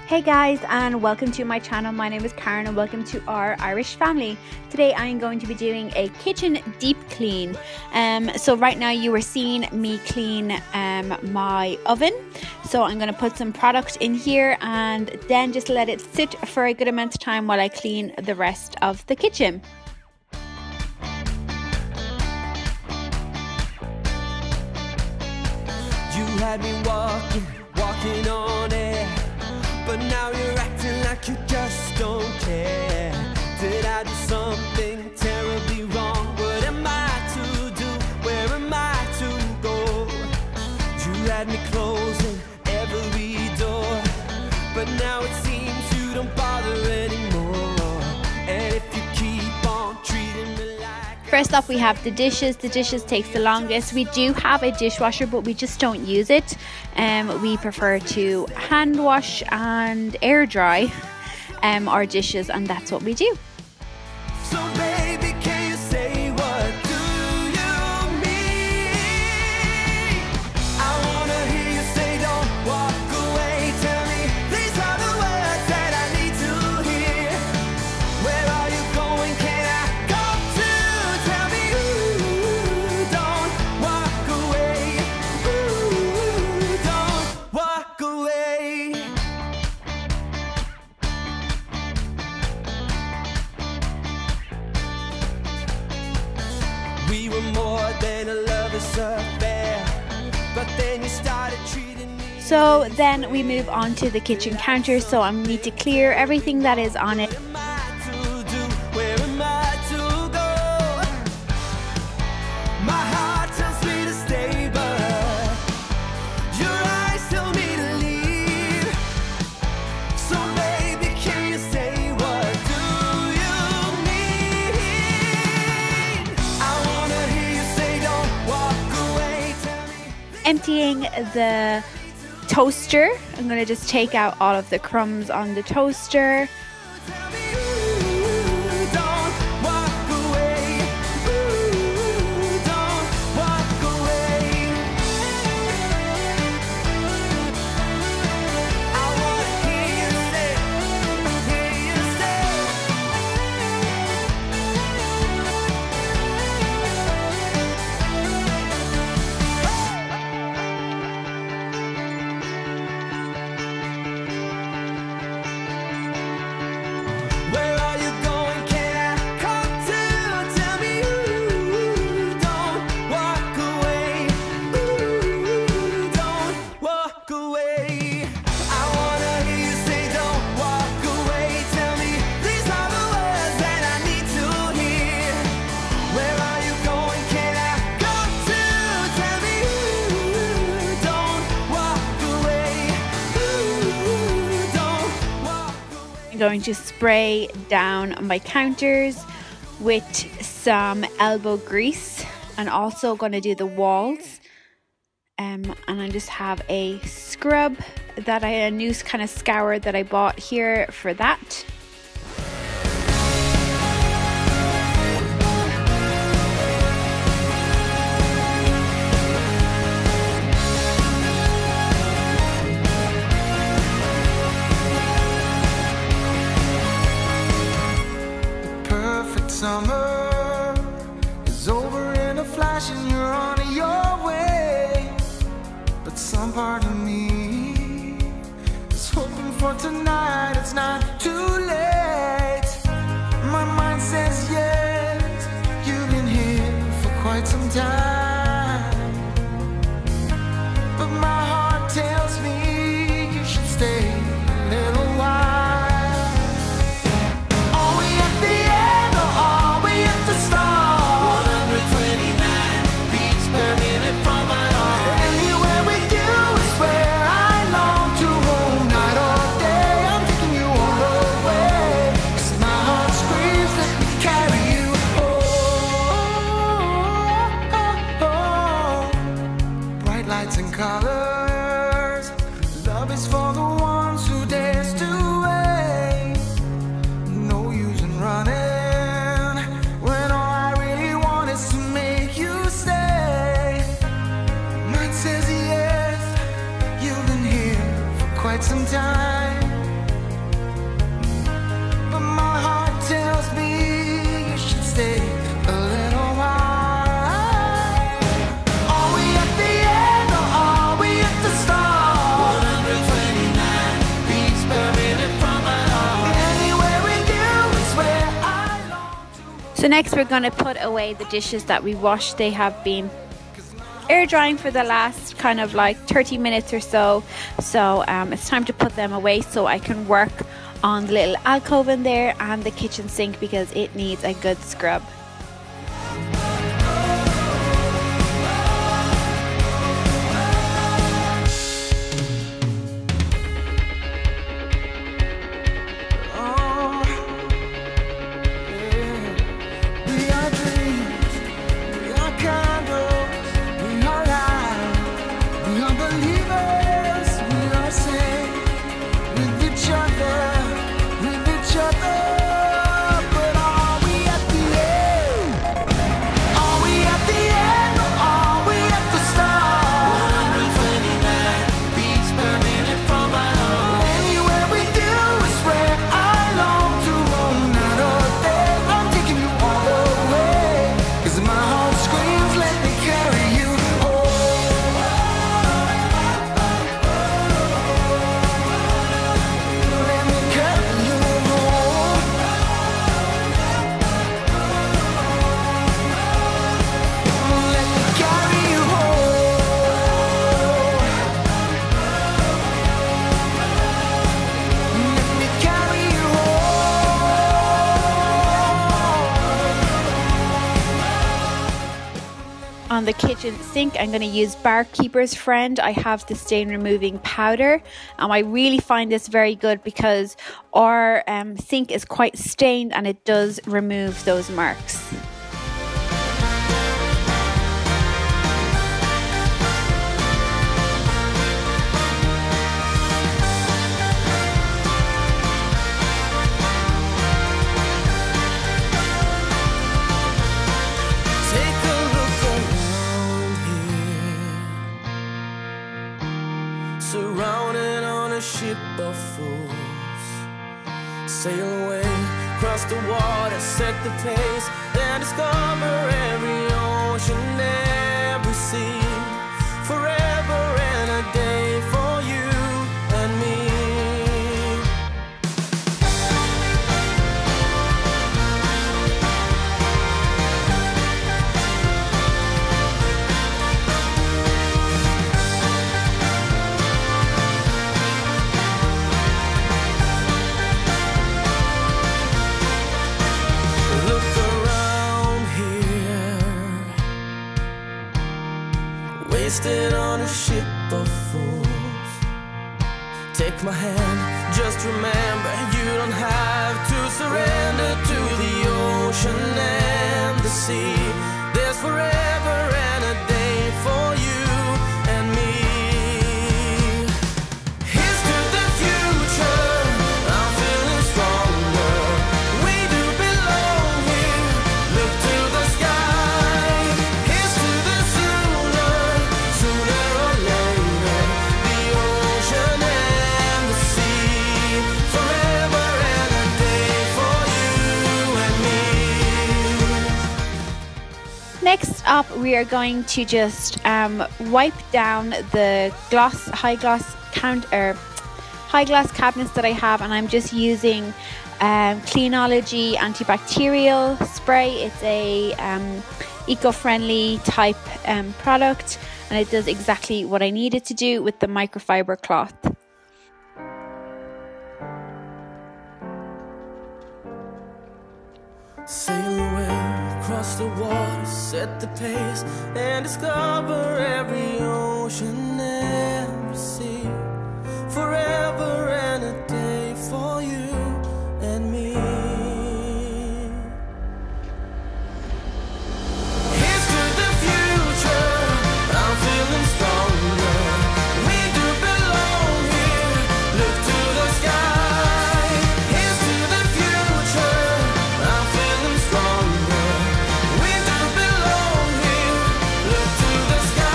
Hey guys, and welcome to my channel. My name is Karen and welcome to our Irish family. Today I am going to be doing a kitchen deep clean. So right now you are seeing me clean my oven. So I'm going to put some product in here and then just let it sit for a good amount of time while I clean the rest of the kitchen. You had me walking on air, but now you're acting like you just don't care. Did I do something terribly wrong? What am I to do? Where am I to go? You had me closing every door, but now it seems you don't bother anymore. And if you keep on treating me like... First up we have the dishes. The dishes takes the longest. We do have a dishwasher but we just don't use it. We prefer to hand wash and air dry our dishes, and that's what we do. So baby, can you say what do you mean? I wanna hear you say don't walk away. Tell me these are the words that I need to hear. Where are you going? Can I go to? Tell me ooh, don't walk away. Ooh, don't walk away. We were more than a lover's affair, but then you started treating me. So then we move on to the kitchen counter. So I need to clear everything that is on it. What am I to do? Where am I to go? My heart tells me to stay, but your eyes tell me to leave. So baby, can you say what do you mean? I wanna hear you say don't walk away. Tell me. Emptying the toaster. I'm going to just take out all of the crumbs on the toaster. Tell me ooh, don't walk away. Ooh, don't walk away. I wanna hear you say, where are you going? Can I come to? Tell me ooh, don't walk away. Ooh, don't walk away. I wanna hear you say don't walk away. Tell me these are the words that I need to hear. Where are you going? Can I come to? Tell me ooh, don't walk away. Ooh, don't walk away. I'm going to spray down my counters with some elbow grease, and also going to do the walls. And I just have a scrub that a new kind of scour that I bought here for that. Perfect summer is over in a flash and you're on your way. But some part of me is hoping for tonight. It's not too late. My mind says yes. You've been here for quite some time, but my heart tells me you should stay a little while. Are we at the end or are we at the start? 129 beats per minute from my heart. Anywhere with you is where I long to roam. Night or day, I'm taking you all away. So next we're going to put away the dishes that we washed. They have been air drying for the last kind of like 30 minutes or so. So it's time to put them away so I can work on the little alcove in there and the kitchen sink because it needs a good scrub. On the kitchen sink, I'm going to use Barkeeper's Friend. I have the stain removing powder, and I really find this very good because our sink is quite stained and it does remove those marks. Surrounded on a ship of fools, sail away across the water, set the pace, and discover every ocean, every sea, forever and a day for you and me. Wasted on a ship of fools. Take my hand, just remember you don't have to surrender to the ocean and the sea. There's forever and a day for you and me. Here's to the future, I'm feeling stronger. We do belong here, look to the sky. Here's to the sooner or later, the ocean and the sea, forever and a day for you and me. Next up, we are going to just wipe down the high gloss cabinets that I have, and I'm just using Cleanology antibacterial spray. It's a eco-friendly type product, and it does exactly what I need it to do with the microfiber cloth. Sail away across the water, set the pace, and discover every ocean, every sea, forever and a day for you and me. Here's to the future, I'm feeling stronger. We do belong here, look to the sky. Here's to the future, I'm feeling stronger. We do belong here, look to the sky.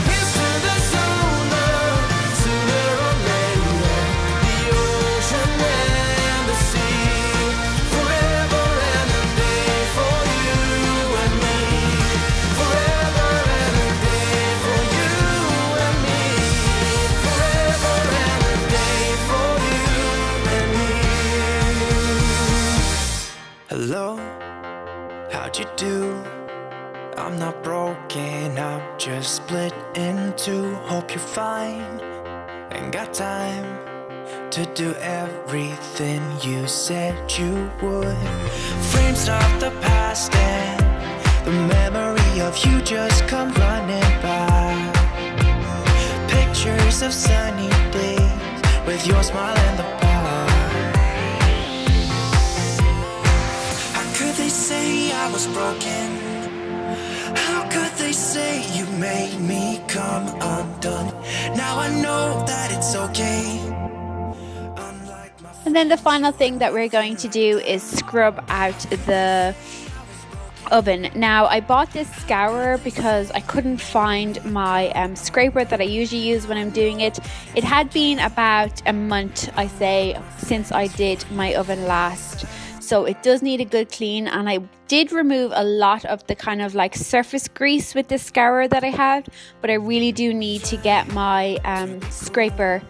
Here's to the sooner or later, fine. Ain't got time to do everything you said you would. Frames of the past and the memory of you just come running by. Pictures of sunny days with your smile in the bar. How could they say I was broken? How could they say you made me come undone? Now I know that it's okay. And then the final thing that we're going to do is scrub out the oven. Now I bought this scourer because I couldn't find my scraper that I usually use when I'm doing it. It had been about a month, I say, since I did my oven last. So it does need a good clean, and I did remove a lot of the kind of like surface grease with this scourer that I had, but I really do need to get my scraper.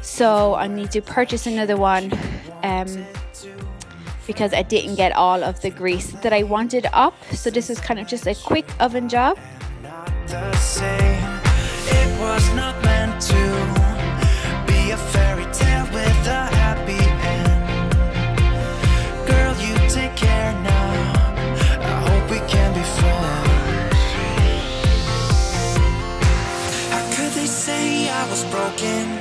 So I need to purchase another one because I didn't get all of the grease that I wanted up. So this is kind of just a quick oven job. Not the same. It was not meant to be a fairy tale with a happy end. Girl, you take care now. I hope we can be friends. How could they say I was broken?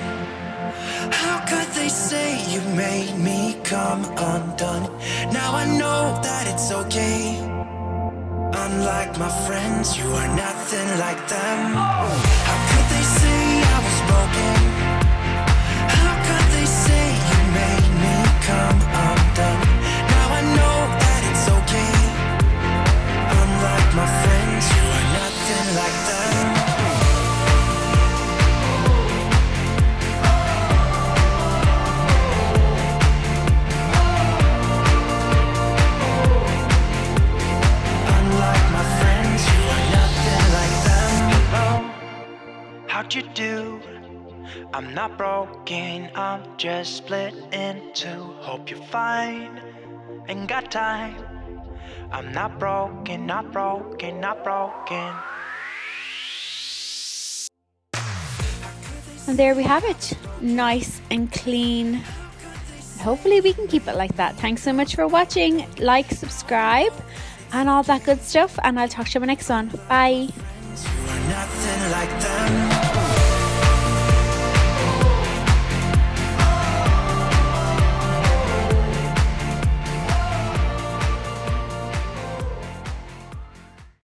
How could they say you made me come undone? Now I know that it's okay. Unlike my friends, you are nothing like them. How could they say I was broken? How could they say you made me come undone? Now I know that it's okay. Unlike my friends, you are nothing like them. How'd you do? I'm not broken, I'm just split in two. Hope you're fine, ain't got time. I'm not broken, not broken, not broken. And there we have it, nice and clean. Hopefully we can keep it like that. Thanks so much for watching. Like, subscribe, and all that good stuff, and I'll talk to you in my next one. Bye. You are nothing like them.